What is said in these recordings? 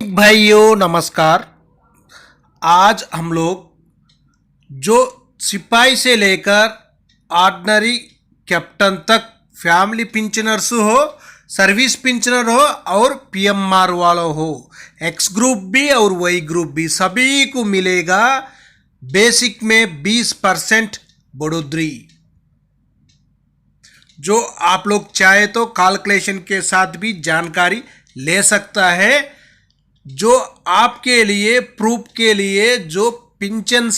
भाइयों नमस्कार। आज हम लोग जो सिपाही से लेकर ऑर्डिनरी कैप्टन तक फैमिली पिंचनर्स हो, सर्विस पिंचनर हो और पीएमआर वाला हो, एक्स ग्रुप भी और वाई ग्रुप भी, सभी को मिलेगा बेसिक में 20% बढ़ोतरी। जो आप लोग चाहे तो कैलकुलेशन के साथ भी जानकारी ले सकता है। जो आपके लिए प्रूफ के लिए जो पिंचन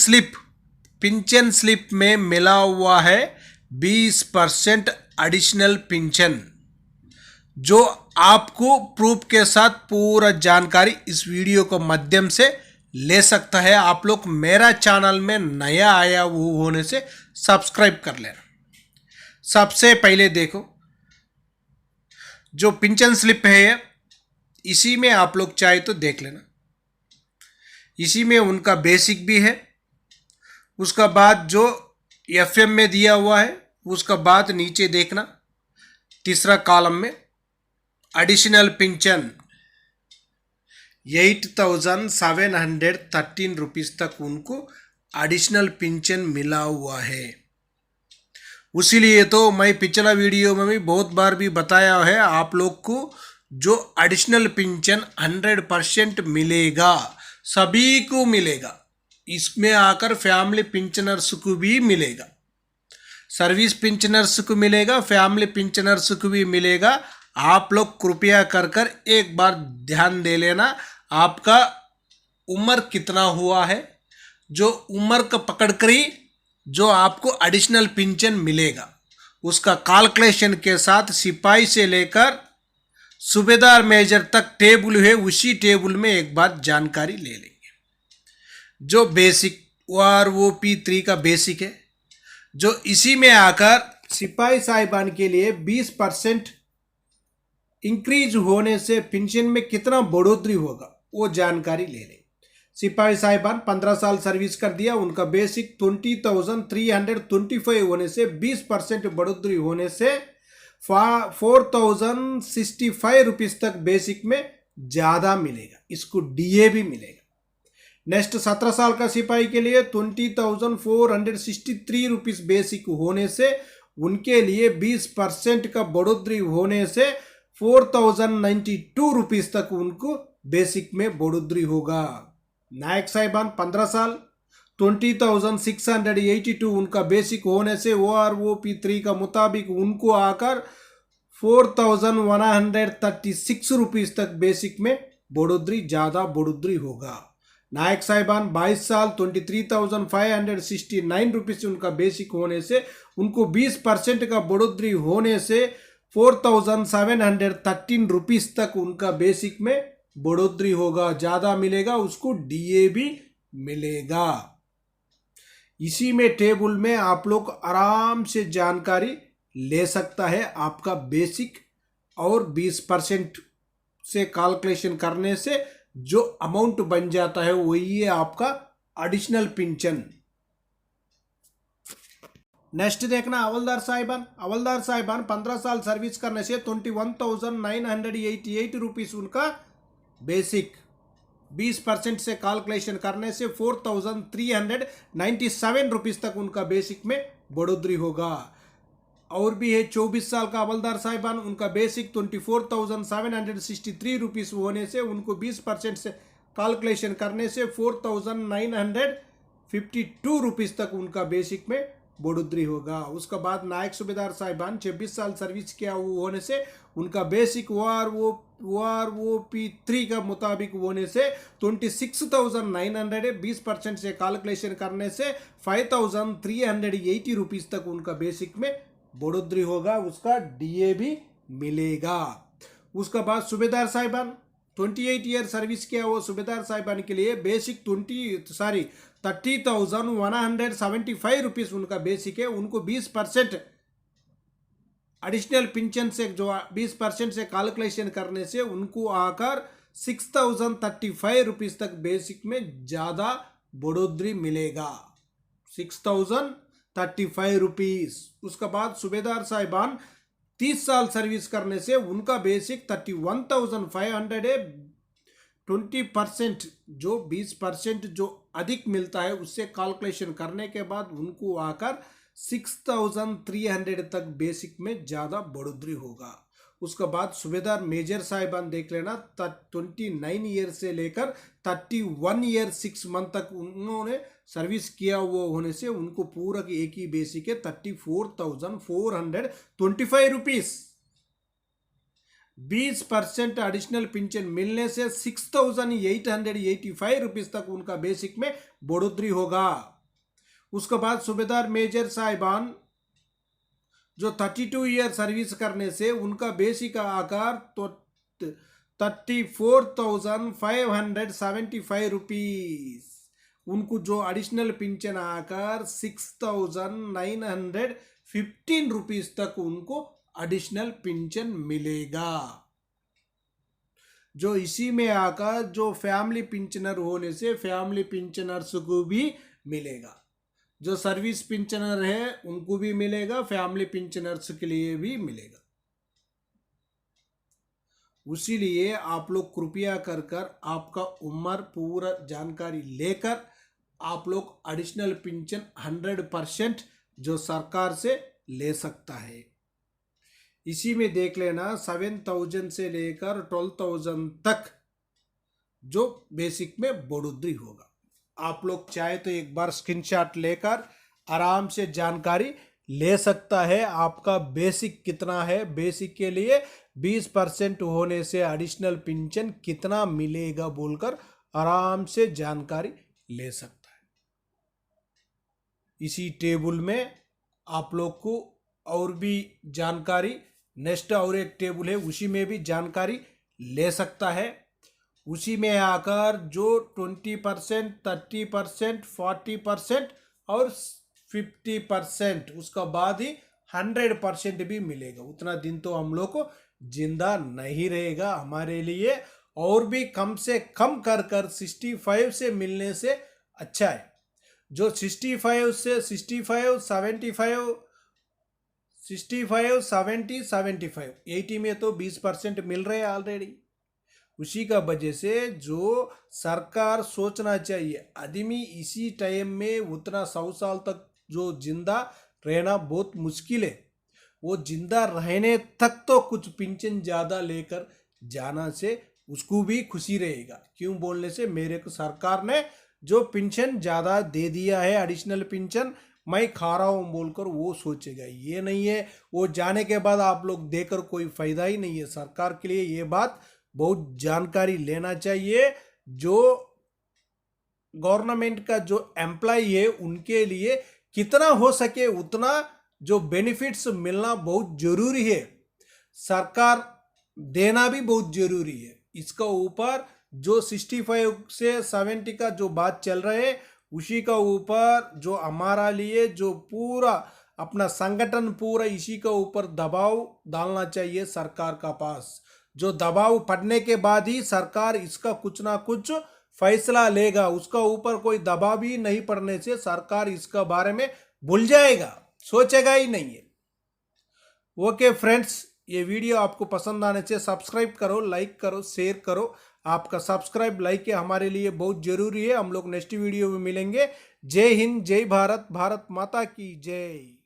स्लिप में मिला हुआ है 20% एडिशनल पिंचन, जो आपको प्रूफ के साथ पूरा जानकारी इस वीडियो को माध्यम से ले सकता है। आप लोग मेरा चैनल में नया आया होने से सब्सक्राइब कर लेना। सबसे पहले देखो, जो पिंचन स्लिप है इसी में आप लोग चाहे तो देख लेना। इसी में उनका बेसिक भी है, उसका बाद जो एफएम में दिया हुआ है, उसका बाद नीचे देखना तीसरा कॉलम में एडिशनल पिंचन 8,713 रुपीज़ तक उनको एडिशनल पिंचन मिला हुआ है। उसीलिए तो मैं पिछला वीडियो में भी बहुत बार भी बताया है आप लोग को, जो एडिशनल पिंचन 100% मिलेगा, सभी को मिलेगा। इसमें आकर फैमिली पिंचनर्स को भी मिलेगा, सर्विस पिंचनर्स को मिलेगा, फैमिली पिंचनर्स को भी मिलेगा। आप लोग कृपया कर एक बार ध्यान दे लेना, आपका उम्र कितना हुआ है, जो उम्र का पकड़ कर ही जो आपको एडिशनल पिंचन मिलेगा उसका कैलकुलेशन के साथ सिपाही से लेकर सूबेदार मेजर तक टेबल है, उसी टेबल में एक बार जानकारी ले लेंगे। जो बेसिक OROP3 का बेसिक है, जो इसी में आकर सिपाही साहिबान के लिए 20% इंक्रीज होने से पेंशन में कितना बढ़ोतरी होगा वो जानकारी ले लेंगे। सिपाही साहिबान 15 साल सर्विस कर दिया, उनका बेसिक 20,325 होने से 20% बढ़ोतरी होने से 4,065 रुपीज़ तक बेसिक में ज़्यादा मिलेगा, इसको डीए भी मिलेगा। नेक्स्ट 17 साल का सिपाही के लिए 20,463 रुपीज़ बेसिक होने से उनके लिए 20% का बढ़ोतरी होने से 4,092 रुपीज़ तक उनको बेसिक में बढ़ोतरी होगा। नायक साहिबान 15 साल 20,682 उनका बेसिक होने से OROP3 का मुताबिक उनको आकर 4,136 रुपीज़ तक बेसिक में बढ़ोतरी ज़्यादा बढ़ोतरी होगा। नायक साहिबान 22 साल 23,569 रुपीज़ उनका बेसिक होने से उनको 20% का बढ़ोतरी होने से 4,713 रुपीज़ तक उनका बेसिक में बढ़ोतरी होगा, ज़्यादा मिलेगा, उसको डीए भी मिलेगा। इसी में टेबल में आप लोग आराम से जानकारी ले सकता है। आपका बेसिक और 20% से कैलकुलेशन करने से जो अमाउंट बन जाता है वही है आपका एडिशनल पिंचन। नेक्स्ट देखना हवलदार साहिबान 15 साल सर्विस करने से 21,988 रुपीज़ उनका बेसिक, 20% से कैलकुलेशन करने से 4,397 रुपीज़ तक उनका बेसिक में बढ़ोतरी होगा। और भी है 24 साल का हवलदार साहिबान, उनका बेसिक 24,763 रुपीज़ होने से उनको 20% से कैलकुलेशन करने से 4,952 रुपीज़ तक उनका बेसिक में बढ़ोतरी होगा। उसके बाद नायक सूबेदार साहिबान 26 साल सर्विस किया होने से उनका बेसिक OROP3 का मुताबिक होने से 26,900 20% से कैलकुलेशन करने से 5,380 रुपीज़ तक उनका बेसिक में बढ़ोतरी होगा, उसका डीए भी मिलेगा। उसका बाद सूबेदार साहिबान 28 ईयर सर्विस किया वो सूबेदार साहिबान के लिए बेसिक 30,175 रुपीज़ उनका बेसिक है, उनको 20% एडिशनल पिंचन से जो 20% से कैलकुलेशन करने से उनको आकर 6,035 रुपीज़ तक बेसिक में ज़्यादा बढ़ोतरी मिलेगा, 6,035 रुपीज़। उसके बाद सूबेदार साहिबान 30 साल सर्विस करने से उनका बेसिक 31,500 है, 20% जो 20% जो अधिक मिलता है उससे कैलकुलेशन करने के बाद उनको आकर 6,300 तक बेसिक में ज़्यादा बढ़ोतरी होगा। उसके बाद सूबेदार मेजर साहिबान देख लेना, 29 ईयर से लेकर 31 ईयर 6 मंथ तक उन्होंने सर्विस किया हुआ होने से उनको पूरा की एक ही बेसिक है 34,425 रुपीज़। 20% एडिशनल पेंशन मिलने से 6,885 रुपीज़ तक उनका बेसिक में बढ़ोतरी होगा। उसके बाद सूबेदार मेजर साहिबान जो 32 ईयर सर्विस करने से उनका बेसिक आकार तो 34,575 रुपीज़, उनको जो एडिशनल पेंशन आकर 6,915 रुपीज़ तक उनको एडिशनल पेंशन मिलेगा। जो इसी में आकर जो फैमिली पेंशनर होने से फैमिली पेंशनर्स को भी मिलेगा, जो सर्विस पेंशनर है उनको भी मिलेगा, फैमिली पेंशनर्स के लिए भी मिलेगा। उसीलिए आप लोग कृपया कर आपका उम्र पूरा जानकारी लेकर आप लोग एडिशनल पेंशन 100% जो सरकार से ले सकता है। इसी में देख लेना 7,000 से लेकर 12,000 तक जो बेसिक में बढ़ोतरी होगा। आप लोग चाहे तो एक बार स्क्रीनशॉट लेकर आराम से जानकारी ले सकता है आपका बेसिक कितना है, बेसिक के लिए 20% होने से एडिशनल पेंशन कितना मिलेगा बोलकर आराम से जानकारी ले सकता है। इसी टेबल में आप लोग को और भी जानकारी, नेक्स्ट और एक टेबल है उसी में भी जानकारी ले सकता है। उसी में आकर जो 20%, 30%, 40% और 50% उसका बाद ही 100% भी मिलेगा। उतना दिन तो हम लोग को जिंदा नहीं रहेगा, हमारे लिए और भी कम से कम कर 65 से मिलने से अच्छा है। जो 65 से 65, 75, 65, 70, 75, 80 में तो 20% मिल रहे हैं ऑलरेडी। उसी का वजह से जो सरकार सोचना चाहिए, आदमी इसी टाइम में उतना 100 साल तक जो जिंदा रहना बहुत मुश्किल है, वो जिंदा रहने तक तो कुछ पेंशन ज़्यादा लेकर जाना से उसको भी खुशी रहेगा। क्यों बोलने से मेरे को सरकार ने जो पेंशन ज़्यादा दे दिया है, एडिशनल पेंशन मैं खा रहा हूँ बोलकर वो सोचेगा। ये नहीं है वो जाने के बाद आप लोग देकर कोई फ़ायदा ही नहीं है। सरकार के लिए ये बात बहुत जानकारी लेना चाहिए। जो गवर्नमेंट का जो एम्प्लॉय है उनके लिए कितना हो सके उतना जो बेनिफिट्स मिलना बहुत जरूरी है, सरकार देना भी बहुत जरूरी है। इसका ऊपर जो 65 से 70 का जो बात चल रहे है उसी का ऊपर जो हमारा लिए जो पूरा अपना संगठन पूरा इसी का ऊपर दबाव डालना चाहिए सरकार का पास। जो दबाव पड़ने के बाद ही सरकार इसका कुछ ना कुछ फैसला लेगा। उसका ऊपर कोई दबाव ही नहीं पड़ने से सरकार इसका बारे में भूल जाएगा, सोचेगा ही नहीं है। ओके फ्रेंड्स, ये वीडियो आपको पसंद आने से सब्सक्राइब करो, लाइक करो, शेयर करो। आपका सब्सक्राइब लाइक हमारे लिए बहुत जरूरी है। हम लोग नेक्स्ट वीडियो में मिलेंगे। जय हिंद, जय भारत, भारत माता की जय।